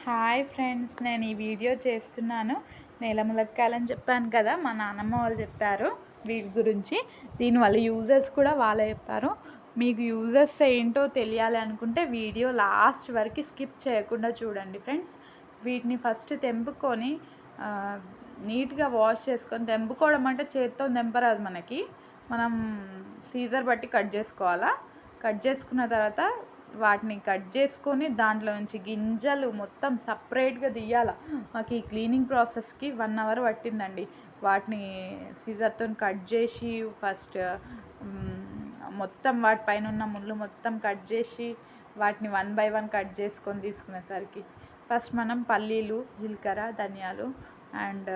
Hi friends, నేను ఈ video చేస్తున్నాను. నేల ములక్కాయలని చెప్పాను కదా, మా నాన్నమ్మ వాళ్ళు చెప్పారు వీటి గురించి. దీనివల్ల యూజెస్ కూడా వాళ్ళే చెప్పారు. మీకు యూజెస్ ఏంటో తెలియాలి అనుకుంటే వీడియో లాస్ట్ వరకు స్కిప్ చేయకుండా చూడండి ఫ్రెండ్స్. వీటిని ఫస్ట్ తెంపుకొని నీట్గా వాష్ చేసుకొని, తెంపుకోవడం అంటే చేత్తో తెంపరాదు మనకి, మనం సీజర్ బట్టి కట్ చేసుకోవాలా. కట్ చేసుకున్న తర్వాత వాటిని కట్ చేసుకొని దాంట్లో నుంచి గింజలు మొత్తం సపరేట్గా తీయాల. మాకు ఈ క్లీనింగ్ ప్రాసెస్కి 1 అవర్ పట్టిందండి. వాటిని సీజర్తో కట్ చేసి ఫస్ట్ మొత్తం వాటిపైన ఉన్న ముళ్ళు మొత్తం కట్ చేసి వాటిని 1 బై 1 కట్ చేసుకొని తీసుకునేసరికి ఫస్ట్ మనం పల్లీలు, జీలకర్ర, ధనియాలు అండ్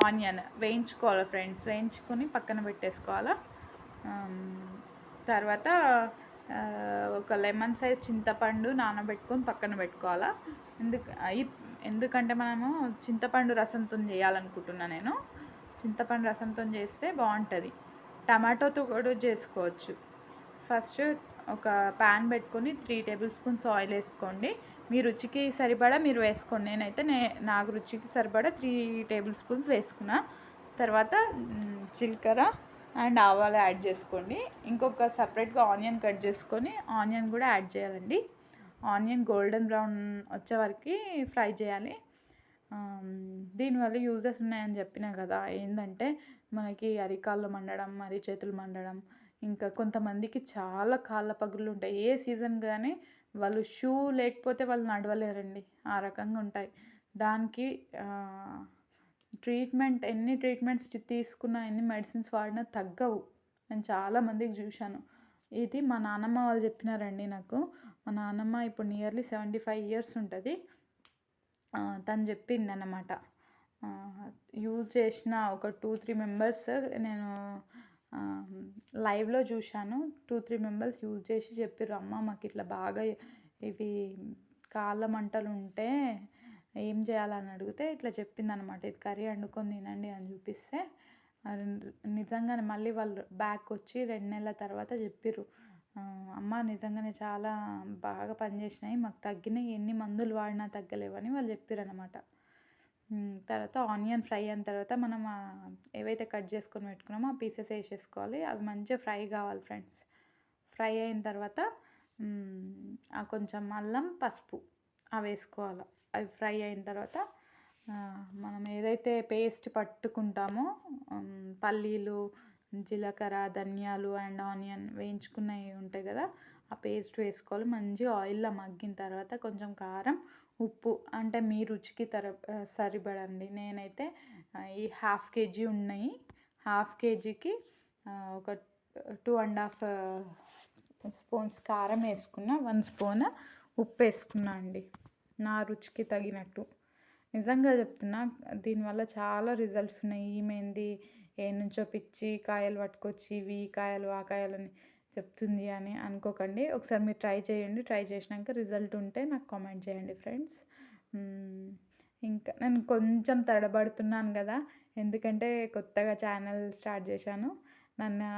ఆనియన్ వేయించుకోవాలి ఫ్రెండ్స్. వేయించుకొని పక్కన పెట్టేసుకోవాలా. తర్వాత ఒక లెమన్ సైజ్ చింతపండు నానబెట్టుకొని పక్కన పెట్టుకోవాలా. ఎందుకంటే మనము చింతపండు రసంతో చేయాలనుకుంటున్నాను నేను. చింతపండు రసంతో చేస్తే బాగుంటుంది. టమాటోతో కూడా చేసుకోవచ్చు. ఫస్ట్ ఒక ప్యాన్ పెట్టుకొని 3 టేబుల్ స్పూన్స్ ఆయిల్ వేసుకోండి. మీ రుచికి సరిపడా మీరు వేసుకోండి. నేనైతే నాకు రుచికి సరిపడా 3 టేబుల్ స్పూన్స్ వేసుకున్నా. తర్వాత జీలకర్ర అండ్ ఆవాలు యాడ్ చేసుకోండి. ఇంకొక సపరేట్గా ఆనియన్ కట్ చేసుకొని ఆనియన్ కూడా యాడ్ చేయాలండి. ఆనియన్ గోల్డెన్ బ్రౌన్ వచ్చే వరకు ఫ్రై చేయాలి. దీనివల్ల యూజెస్ ఉన్నాయని చెప్పినా కదా. ఏంటంటే మనకి అరికాళ్ళు మండడం, చేతులు మండడం, ఇంకా కొంతమందికి చాలా కాళ్ళ పగుళ్ళు ఉంటాయి. ఏ సీజన్ కానీ వాళ్ళు షూ లేకపోతే వాళ్ళు నడవలేరండి. ఆ రకంగా ఉంటాయి. దానికి ఎన్ని ట్రీట్మెంట్స్ తీసుకున్నా, ఎన్ని మెడిసిన్స్ వాడినా తగ్గవు. నేను చాలామందికి చూశాను. ఇది మా నాన్నమ్మ వాళ్ళు చెప్పినారండి నాకు. మా నాన్నమ్మ ఇప్పుడు నియర్లీ 75 ఇయర్స్ ఉంటుంది. తను చెప్పింది అన్నమాట. యూజ్ చేసిన ఒక 2-3 మెంబర్స్ నేను లైవ్లో చూశాను. 2-3 మెంబర్స్ యూజ్ చేసి చెప్పారు, అమ్మ మాకు ఇట్లా బాగా ఇవి కాళ్ళ మంటలు ఉంటే ఏం చేయాలని అడిగితే ఇట్లా చెప్పిందనమాట. ఇది కర్రీ వండుకొని తినండి అని చూపిస్తే నిజంగానే మళ్ళీ వాళ్ళు బ్యాక్ వచ్చి 2 నెలల తర్వాత చెప్పారు, అమ్మ నిజంగానే చాలా బాగా పనిచేసినాయి, మాకు తగ్గినాయి, ఎన్ని మందులు వాడినా తగ్గలేవని వాళ్ళు చెప్పారు అనమాట. తర్వాత ఆనియన్ ఫ్రై అయిన తర్వాత మనం ఏవైతే కట్ చేసుకొని పెట్టుకున్నామో ఆ పీసెస్ వేసేసుకోవాలి. అవి మంచిగా ఫ్రై కావాలి ఫ్రెండ్స్. ఫ్రై అయిన తర్వాత కొంచెం అల్లం, పసుపు అవి వేసుకోవాలి. అవి ఫ్రై అయిన తర్వాత మనం ఏదైతే పేస్ట్ పట్టుకుంటామో పల్లీలు, జీలకర్ర, ధనియాలు అండ్ ఆనియన్ వేయించుకున్నవి ఉంటాయి కదా, ఆ పేస్ట్ వేసుకోవాలి. మంచిగా ఆయిల్లో మగ్గిన తర్వాత కొంచెం కారం, ఉప్పు అంటే మీ రుచికి సరిపడండి. నేనైతే ఈ 1/2 కేజీ ఉన్నాయి. 1/2 కేజీకి ఒక 2.5 స్పూన్స్ కారం వేసుకున్నా, 1 స్పూన్ ఉప్పు వేసుకున్నా అండి, నా రుచికి తగినట్టు. నిజంగా చెప్తున్నా, దీనివల్ల చాలా రిజల్ట్స్ ఉన్నాయి. ఈమెంది ఏ నుంచో పిచ్చి కాయలు పట్టుకొచ్చి ఇవి కాయలు ఆ కాయలని చెప్తుంది అని అనుకోకండి. ఒకసారి మీరు ట్రై చేయండి. ట్రై చేసినాక రిజల్ట్ ఉంటే నాకు కామెంట్ చేయండి ఫ్రెండ్స్. ఇంకా నేను కొంచెం తడబడుతున్నాను కదా, ఎందుకంటే కొత్తగా ఛానల్ స్టార్ట్ చేశాను. నన్ను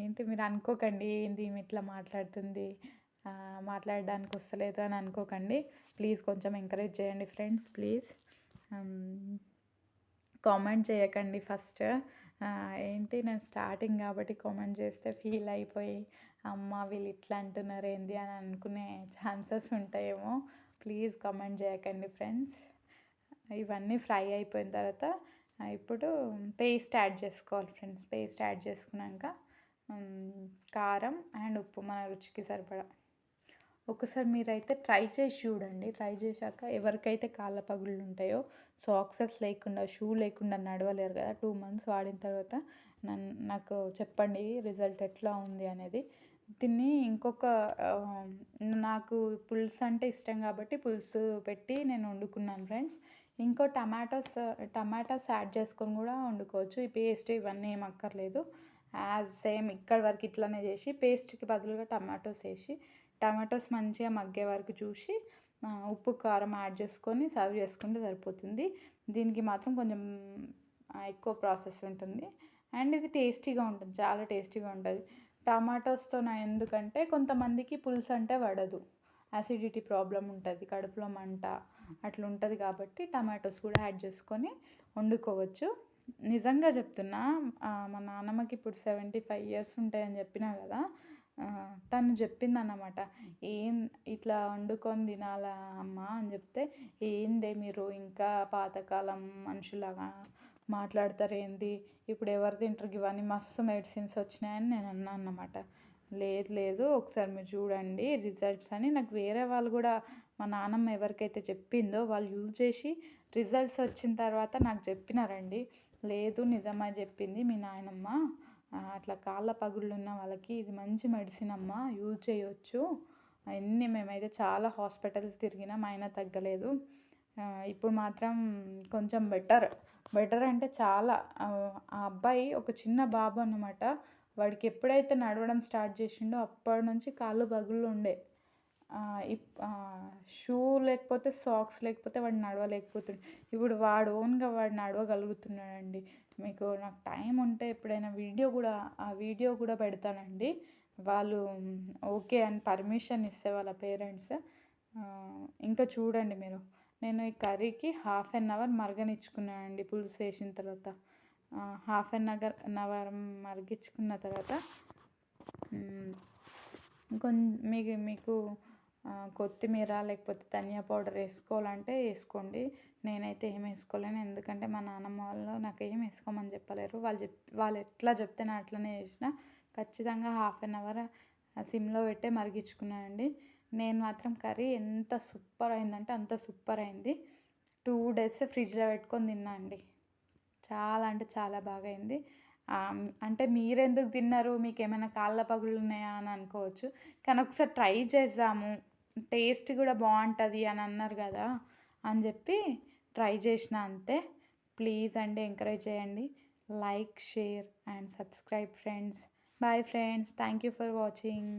ఏంటి మీరు అనుకోకండి, ఏంది ఈమె ఇట్లా మాట్లాడుతుంది, మాట్లాడడానికి వస్తలేదు అని అనుకోకండి. ప్లీజ్ కొంచెం ఎంకరేజ్ చేయండి ఫ్రెండ్స్, ప్లీజ్. కామెంట్ చేయకండి ఫస్ట్. ఏంటి నేను స్టార్టింగ్ కాబట్టి కామెంట్ చేస్తే ఫీల్ అయిపోయి అమ్మ వీళ్ళు ఇట్లా అంటున్నారు ఏంది అని అనుకునే ఛాన్సెస్ ఉంటాయేమో. ప్లీజ్ కామెంట్ చేయకండి ఫ్రెండ్స్. ఇవన్నీ ఫ్రై అయిపోయిన తర్వాత ఇప్పుడు పేస్ట్ యాడ్ చేసుకోవాలి ఫ్రెండ్స్. పేస్ట్ యాడ్ చేసుకున్నాక కారం అండ్ ఉప్పు మన రుచికి సరిపడా. ఒకసారి మీరైతే ట్రై చేసి చూడండి. ట్రై చేశాక ఎవరికైతే కాళ్ళ పగుళ్ళు ఉంటాయో, సాక్సెస్ లేకుండా, షూ లేకుండా నడవలేరు కదా, 2 మంత్స్ వాడిన తర్వాత నాకు చెప్పండి రిజల్ట్ ఎట్లా ఉంది అనేది. దీన్ని ఇంకొక నాకు పులుసు అంటే ఇష్టం కాబట్టి పులుసు పెట్టి నేను వండుకున్నాను ఫ్రెండ్స్. ఇంకో టమాటాస్ యాడ్ చేసుకొని కూడా వండుకోవచ్చు. ఈ పేస్ట్ ఇవన్నీ ఏం అక్కర్లేదు. సేమ్ ఇక్కడి వరకు ఇట్లానే చేసి పేస్ట్కి బదులుగా టమాటోస్ వేసి టమాటోస్ మంచిగా మగ్గే వరకు చూసి ఉప్పు, కారం యాడ్ చేసుకొని సర్వ్ చేసుకుంటే సరిపోతుంది. దీనికి మాత్రం కొంచెం ఎక్కువ ప్రాసెస్ ఉంటుంది అండ్ ఇది టేస్టీగా ఉంటుంది, చాలా టేస్టీగా ఉంటుంది. టమాటోస్తో ఎందుకంటే కొంతమందికి పులుసు అంటే పడదు. యాసిడిటీ ప్రాబ్లం ఉంటుంది, కడుపులో మంట అట్లా ఉంటుంది కాబట్టి టమాటోస్ కూడా యాడ్ చేసుకొని వండుకోవచ్చు. నిజంగా చెప్తున్నా, మా నాన్నమ్మకి ఇప్పుడు 75 ఇయర్స్ ఉంటాయని చెప్పినా కదా, తను చెప్పిందన్నమాట. ఏం ఇట్లా వండుకొని తినాలా అమ్మ అని చెప్తే, ఏందే మీరు ఇంకా పాతకాలం మనుషులాగా మాట్లాడతారేంది, ఇప్పుడు ఎవరు తింటారు ఇవన్నీ, మస్తు మెడిసిన్స్ వచ్చినాయని నేను అన్నా అన్నమాట. లేదు లేదు, ఒకసారి మీరు చూడండి రిజల్ట్స్ అని. నాకు వేరే వాళ్ళు కూడా, మా నాన్నమ్మ ఎవరికైతే చెప్పిందో వాళ్ళు యూజ్ చేసి రిజల్ట్స్ వచ్చిన తర్వాత నాకు చెప్పినారండి. లేదు నిజమా చెప్పింది మీ నాయనమ్మ, అట్లా కాళ్ళ పగుళ్ళు ఉన్న వాళ్ళకి ఇది మంచి మెడిసిన్ అమ్మ, యూజ్ చేయొచ్చు. మేమైతే చాలా హాస్పిటల్స్ తిరిగినాం అయినా తగ్గలేదు. ఇప్పుడు మాత్రం కొంచెం బెటర్ అంటే చాలా. ఆ అబ్బాయి ఒక చిన్న బాబు అన్నమాట. వాడికి ఎప్పుడైతే నడవడం స్టార్ట్ చేసిండో అప్పటి నుంచి కాళ్ళు పగుళ్ళు ఉండే. షూ లేకపోతే, సాక్స్ లేకపోతే వాడు నడవలేకపోతుండే. ఇప్పుడు వాడు ఓన్గా వాడు నడవగలుగుతున్నాడండి. మీకు నాకు టైం ఉంటే ఎప్పుడైనా ఆ వీడియో కూడా పెడతానండి. వాళ్ళు ఓకే అని పర్మిషన్ ఇస్తే వాళ్ళ పేరెంట్స్. ఇంకా చూడండి మీరు, నేను ఈ కర్రీకి 1/2 అవర్ మరగనిచ్చుకున్నానండి పులుసు వేసిన తర్వాత. 1/2 అవర్ మరిగించుకున్న తర్వాత మీకు కొత్తిమీర లేకపోతే ధనియా పౌడర్ వేసుకోవాలంటే వేసుకోండి. నేనైతే ఏం వేసుకోలేను, ఎందుకంటే మా నాన్నమ్మ వాళ్ళు నాకు ఏం వేసుకోమని చెప్పలేరు. వాళ్ళు ఎట్లా చెప్తే నేను అట్లనే చేసిన. ఖచ్చితంగా 1/2 అవర్ సిమ్లో పెట్టే మరిగించుకున్నానండి. నేను మాత్రం కర్రీ ఎంత సూపర్ అయిందంటే అంత సూపర్ అయింది. 2 days ఫ్రిడ్జ్లో పెట్టుకొని తిన్నా అండి. చాలా అంటే చాలా బాగా అయింది. అంటే మీరెందుకు తిన్నారు, మీకు ఏమైనా కాళ్ళ పగుళ్ళు ఉన్నాయా అని అనుకోవచ్చు. కానీ ఒకసారి ట్రై చేద్దాము, టేస్ట్ కూడా బాగుంటుంది అని అన్నారు కదా అని చెప్పి ట్రై చేసిన అంతే. ప్లీజ్ అండి ఎంకరేజ్ చేయండి. Like, share and subscribe friends. Bye friends, thank you for watching.